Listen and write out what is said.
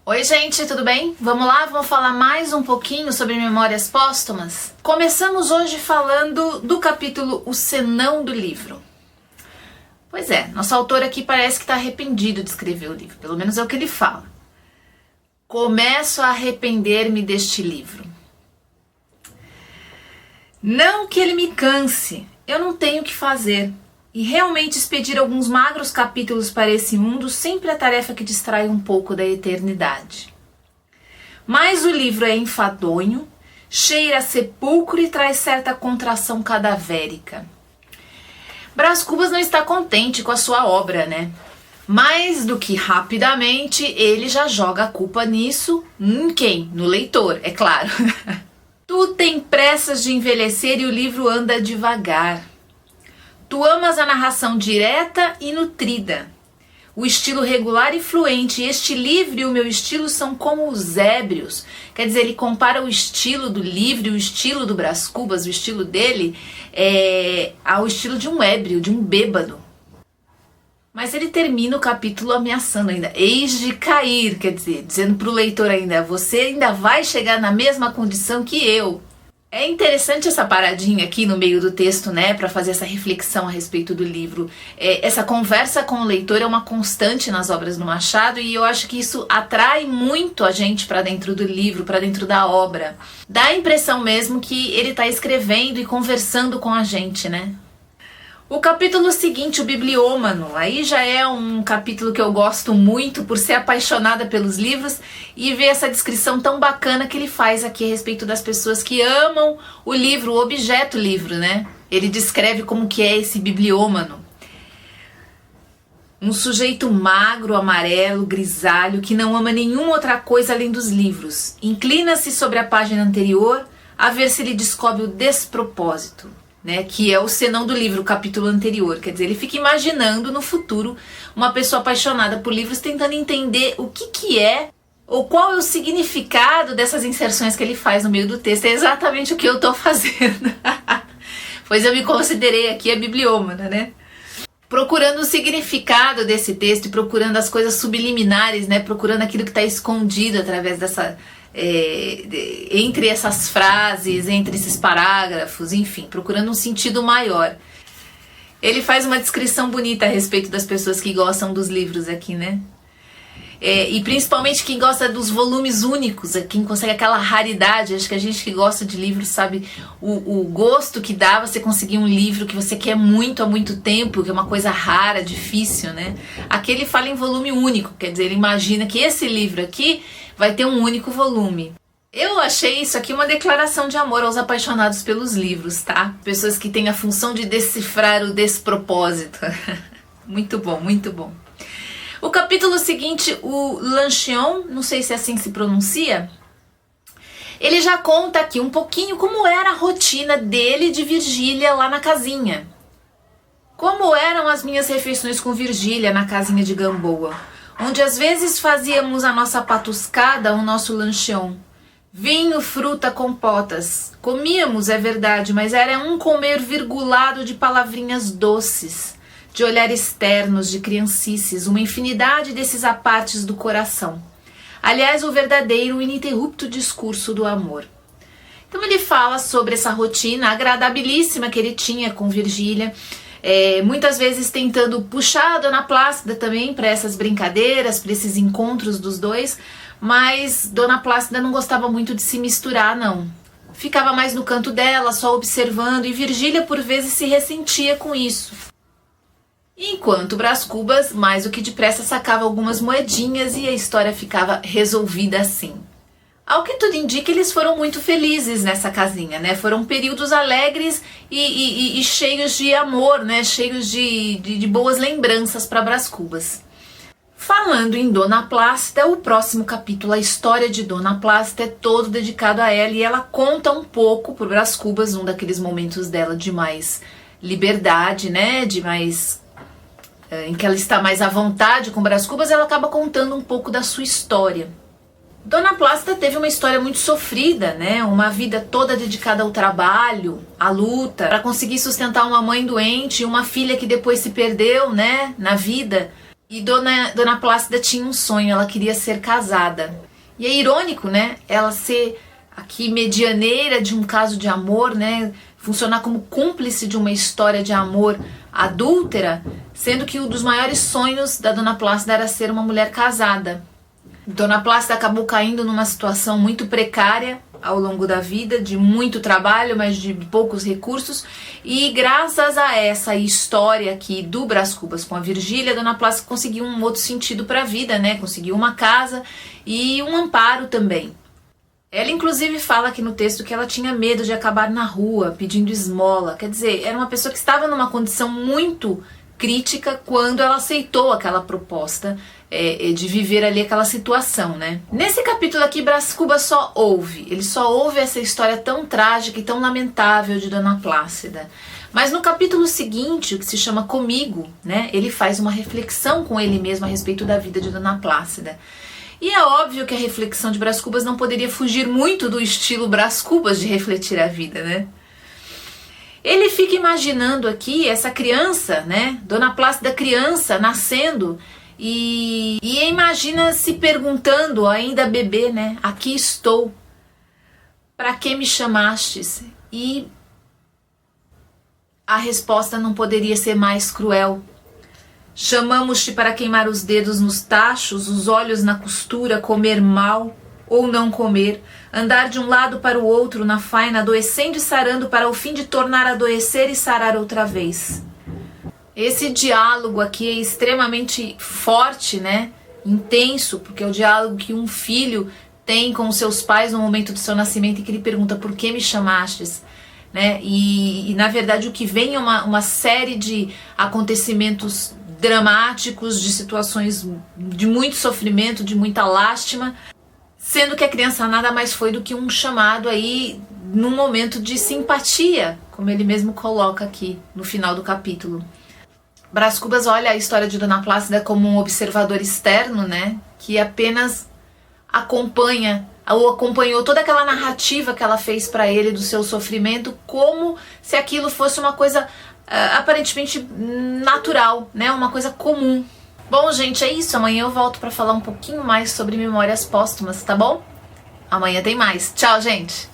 Oi gente, tudo bem? Vamos lá, vamos falar mais um pouquinho sobre Memórias Póstumas? Começamos hoje falando do capítulo O Senão do Livro. Pois é, nosso autor aqui parece que está arrependido de escrever o livro, pelo menos é o que ele fala. Começo a arrepender-me deste livro. Não que ele me canse, eu não tenho o que fazer. E realmente expedir alguns magros capítulos para esse mundo sempre é tarefa que distrai um pouco da eternidade. Mas o livro é enfadonho, cheira a sepulcro e traz certa contração cadavérica. Brás Cubas não está contente com a sua obra, né? Mais do que rapidamente, ele já joga a culpa nisso em quem? No leitor, é claro. Tu tem pressas de envelhecer e o livro anda devagar. Tu amas a narração direta e nutrida. O estilo regular e fluente. Este livro e o meu estilo são como os ébrios. Quer dizer, ele compara o estilo do livro e o estilo do Brás Cubas, o estilo dele, ao estilo de um ébrio, de um bêbado. Mas ele termina o capítulo ameaçando ainda. Eis de cair, quer dizer, dizendo para o leitor ainda, você ainda vai chegar na mesma condição que eu. É interessante essa paradinha aqui no meio do texto, né, para fazer essa reflexão a respeito do livro. Essa conversa com o leitor é uma constante nas obras do Machado e eu acho que isso atrai muito a gente para dentro do livro, para dentro da obra. Dá a impressão mesmo que ele está escrevendo e conversando com a gente, né? O capítulo seguinte, o Bibliômano, aí já é um capítulo que eu gosto muito por ser apaixonada pelos livros e ver essa descrição tão bacana que ele faz aqui a respeito das pessoas que amam o livro, o objeto livro, né? Ele descreve como que é esse bibliômano. Um sujeito magro, amarelo, grisalho, que não ama nenhuma outra coisa além dos livros. Inclina-se sobre a página anterior a ver se ele descobre o despropósito. Né, que é o senão do livro, o capítulo anterior. Quer dizer, ele fica imaginando no futuro uma pessoa apaixonada por livros tentando entender o que é ou qual é o significado dessas inserções que ele faz no meio do texto. É exatamente o que eu estou fazendo. Pois eu me considerei aqui a bibliômana, né? Procurando o significado desse texto e procurando as coisas subliminares, né? Procurando aquilo que está escondido através dessa... entre essas frases, entre esses parágrafos, enfim, procurando um sentido maior. Ele faz uma descrição bonita a respeito das pessoas que gostam dos livros aqui, né? E principalmente quem gosta dos volumes únicos, quem consegue aquela raridade. Acho que a gente que gosta de livros sabe o gosto que dá você conseguir um livro que você quer muito há muito tempo, que é uma coisa rara, difícil, né? Aqui ele fala em volume único, quer dizer, ele imagina que esse livro aqui vai ter um único volume. Eu achei isso aqui uma declaração de amor aos apaixonados pelos livros, tá? Pessoas que têm a função de decifrar o despropósito. Muito bom, muito bom. O capítulo seguinte, o Lanchion, não sei se é assim que se pronuncia, ele já conta aqui um pouquinho como era a rotina dele e de Virgília lá na casinha. Como eram as minhas refeições com Virgília na casinha de Gamboa, onde às vezes fazíamos a nossa patuscada, o nosso lancheon. Vinho, fruta, compotas. Comíamos, é verdade, mas era um comer virgulado de palavrinhas doces, de olhares ternos, de criancices, uma infinidade desses apartes do coração. Aliás, o verdadeiro ininterrupto discurso do amor. Então ele fala sobre essa rotina agradabilíssima que ele tinha com Virgília, muitas vezes tentando puxar a Dona Plácida também para essas brincadeiras, para esses encontros dos dois, mas Dona Plácida não gostava muito de se misturar, não. Ficava mais no canto dela, só observando, e Virgília por vezes se ressentia com isso. Enquanto Brás Cubas, mais do que depressa, sacava algumas moedinhas e a história ficava resolvida assim. Ao que tudo indica, eles foram muito felizes nessa casinha, né? Foram períodos alegres e cheios de amor, né? Cheios de boas lembranças para Brás Cubas. Falando em Dona Plácida, o próximo capítulo, a história de Dona Plácida, é todo dedicado a ela e ela conta um pouco por Brás Cubas, um daqueles momentos dela de mais liberdade, né? De mais... em que ela está mais à vontade com Brás Cubas, ela acaba contando um pouco da sua história. Dona Plácida teve uma história muito sofrida, né? Uma vida toda dedicada ao trabalho, à luta, para conseguir sustentar uma mãe doente e uma filha que depois se perdeu, né? Na vida. E Dona Plácida tinha um sonho, ela queria ser casada. E é irônico, né? Ela ser aqui medianeira de um caso de amor, né? Funcionar como cúmplice de uma história de amor adúltera, sendo que um dos maiores sonhos da Dona Plácida era ser uma mulher casada. Dona Plácida acabou caindo numa situação muito precária ao longo da vida, de muito trabalho, mas de poucos recursos, e graças a essa história aqui do Brás Cubas com a Virgília, Dona Plácida conseguiu um outro sentido para a vida, né? Conseguiu uma casa e um amparo também. Ela inclusive fala aqui no texto que ela tinha medo de acabar na rua pedindo esmola, quer dizer, era uma pessoa que estava numa condição muito crítica quando ela aceitou aquela proposta de viver ali aquela situação, né? Nesse capítulo aqui, Brás Cubas só ouve, ele só ouve essa história tão trágica e tão lamentável de Dona Plácida. Mas no capítulo seguinte, o que se chama Comigo, né? Ele faz uma reflexão com ele mesmo a respeito da vida de Dona Plácida. E é óbvio que a reflexão de Brás Cubas não poderia fugir muito do estilo Brás Cubas de refletir a vida, né? Ele fica imaginando aqui essa criança, né? Dona Plácida criança, nascendo, e imagina se perguntando, ainda bebê, né? Aqui estou, para que me chamastes? E a resposta não poderia ser mais cruel. Chamamos-te para queimar os dedos nos tachos, os olhos na costura, comer mal ou não comer, andar de um lado para o outro na faina, adoecendo e sarando, para o fim de tornar a adoecer e sarar outra vez. Esse diálogo aqui é extremamente forte, né? Intenso, porque é o diálogo que um filho tem com os seus pais no momento do seu nascimento, e que ele pergunta: por que me chamastes? Né? E na verdade o que vem é uma série de acontecimentos dramáticos, de situações de muito sofrimento, de muita lástima, sendo que a criança nada mais foi do que um chamado aí num momento de simpatia, como ele mesmo coloca aqui no final do capítulo. Brás Cubas olha a história de Dona Plácida como um observador externo, né, que apenas acompanhou toda aquela narrativa que ela fez para ele do seu sofrimento, como se aquilo fosse uma coisa aparentemente natural, né? Uma coisa comum. Bom, gente, é isso. Amanhã eu volto para falar um pouquinho mais sobre Memórias Póstumas, tá bom? Amanhã tem mais. Tchau, gente!